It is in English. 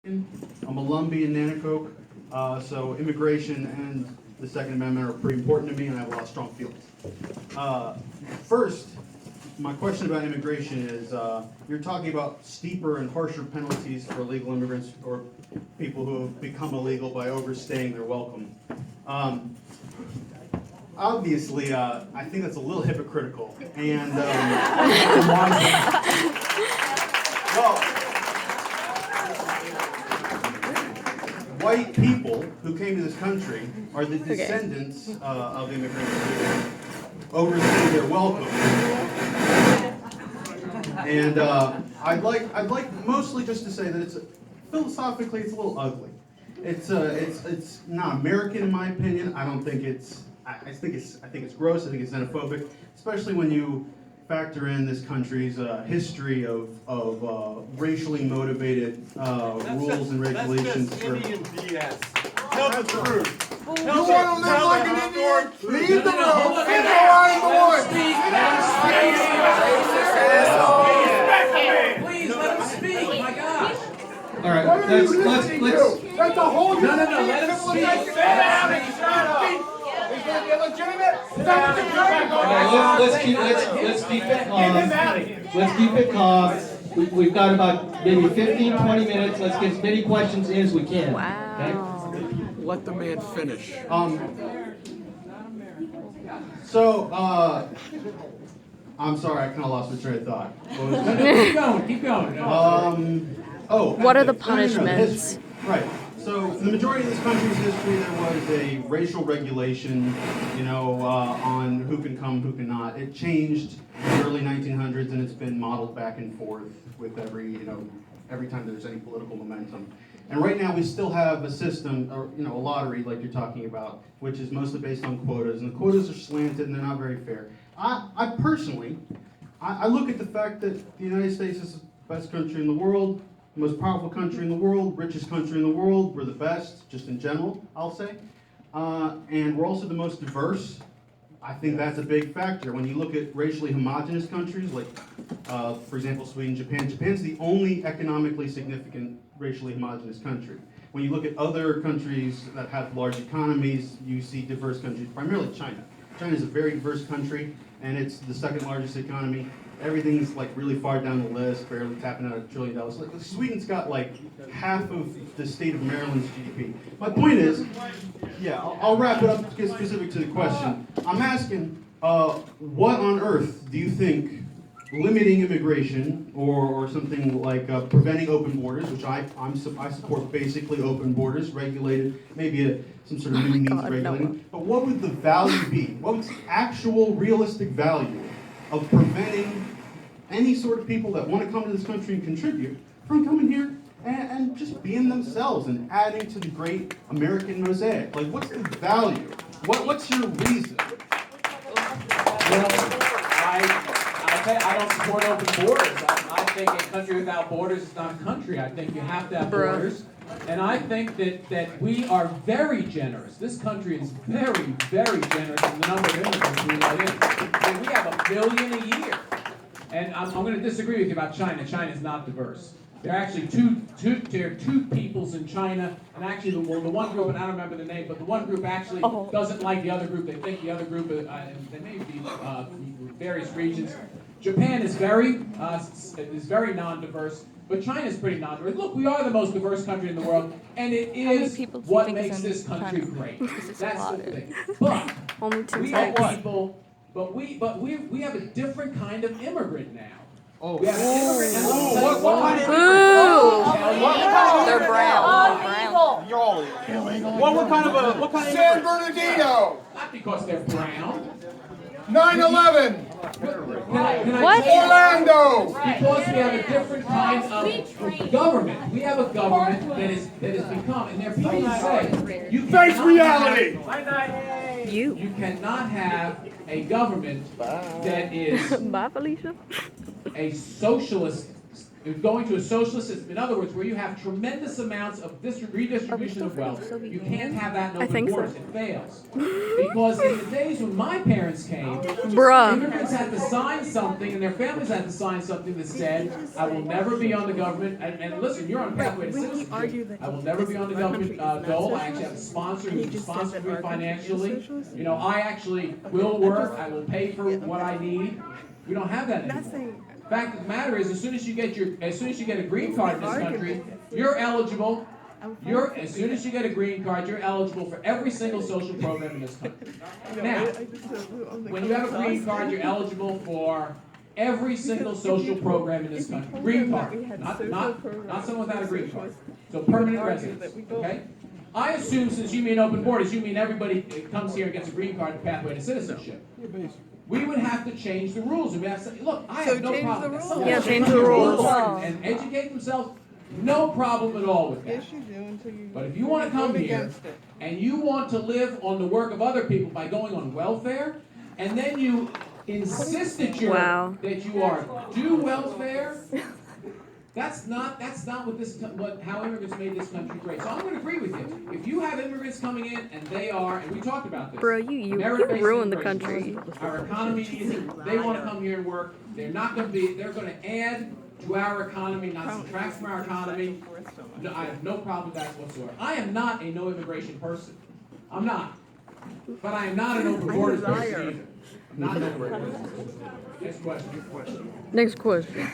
I'm a Lumbee in Nanacoke, so immigration and the Second Amendment are pretty important to me, and I have a lot of strong feelings. First, my question about immigration is, you're talking about steeper and harsher penalties for illegal immigrants or people who have become illegal by overstaying their welcome. Obviously, I think that's a little hypocritical, and well, white people who came to this country are the descendants of immigrants who overstayed their welcome. And I'd like mostly just to say that it's philosophically it's a little ugly. It's not American in my opinion. I don't think it's. I think it's gross. I think it's xenophobic, especially when you factor in this country's history of racially motivated rules and regulations. That's just Indian BS. Tell the truth. You want to live like an Indian? Leave the room and go out in the woods. Please let him speak. My gosh. All right, let's. That's a whole No, let him speak. Sit down and shut up. Is it illegitimate? Is that what you're trying to go? Let's keep it calm. Let's keep it calm. We've got about maybe 15, 20 minutes. Let's get as many questions in as we can. Wow. Okay? Let the man finish. I'm sorry, I kind of lost my train of thought. What was Keep going. What are the No, punishments? Right. So, in the majority of this country's history, there was a racial regulation, on who can come, who cannot. It changed in the early 1900s, and it's been modeled back and forth with every time there's any political momentum. And right now, we still have a system, or a lottery, like you're talking about, which is mostly based on quotas, and the quotas are slanted, and they're not very fair. I personally look at the fact that the United States is the best country in the world, the most powerful country in the world, richest country in the world. We're the best, just in general, I'll say. And we're also the most diverse. I think that's a big factor. When you look at racially homogenous countries, like, for example, Sweden, Japan. Japan's the only economically significant racially homogenous country. When you look at other countries that have large economies, you see diverse countries, primarily China. China is a very diverse country, and it's the second largest economy. Everything's like really far down the list, barely tapping out $1 trillion. Like, Sweden's got like half of the state of Maryland's GDP. My point is, I'll wrap it up to get specific to the question. I'm asking, what on earth do you think limiting immigration or something like preventing open borders, which I support basically open borders, regulated, maybe some sort of new means regulating. But what would the value be? What would the actual realistic value of preventing any sort of people that want to come to this country and contribute from coming here and just being themselves and adding to the great American mosaic? Like, what's the value? What's your reason? Well, I don't support open borders. I think a country without borders is not a country. I think you have to have borders. And I think that we are very generous. This country is very, very generous in the number of immigrants we let in. I mean, we have 1 billion a year. And I'm going to disagree with you about China. China is not diverse. There are actually two peoples in China, and actually the one group, and I don't remember the name, but the one group actually doesn't like the other group. They think the other group, they may be various regions. Japan is very non-diverse, but China is pretty non-diverse. Look, we are the most diverse country in the world, and it is what makes this country great. That's the thing. But we have people, but we have a different kind of immigrant now. We have an immigrant and what kind of immigrant? They're brown. You're all illegal. What kind of San immigrant? Bernardino. Not because they're brown. 9/11. What? Orlando. Because we have a different kind of government. We have a government that has become, and there are people who say, you Face reality. You cannot have a government that is Bye, Felicia. a socialist going to a socialist system, in other words, where you have tremendous amounts of redistribution of wealth, you can't have that in open borders. It fails. Because in the days when my parents came, immigrants had to sign something, and their families had to sign something that said, I will never be on the government, and listen, you're on pathway to citizenship. I will never be on the government dole. I actually have a sponsor who's responsible for me financially. You know, I actually will work. I will pay for what I need. We don't have that anymore. Fact of the matter is, as soon as you get a green card in this country, you're eligible. As soon as you get a green card, you're eligible for every single social program in this country. Now, when you have a green card, you're eligible for every single social program in this country. Green card, not someone without a green card. So permanent residence. Okay. I assume, since you mean open borders, you mean everybody comes here and gets a green card, the pathway to citizenship. We would have to change the rules. And we have to say, look, I have no problem with that. Yeah, change the rules. And educate themselves, no problem at all with that. But if you want to come here and you want to live on the work of other people by going on welfare, and then you insist that you are due welfare, that's not how immigrants made this country great. So I'm going to agree with you. If you have immigrants coming in and they are, and we talked about this, Bro, you ruined the country. Our economy isn't. They want to come here and work. They're not going to be. They're going to add to our economy, not subtract from our economy. No, I have no problem with that whatsoever. I am not a no immigration person. I'm not. But I am not an open borders person either. I'm not an open borders person. Next question. Next question.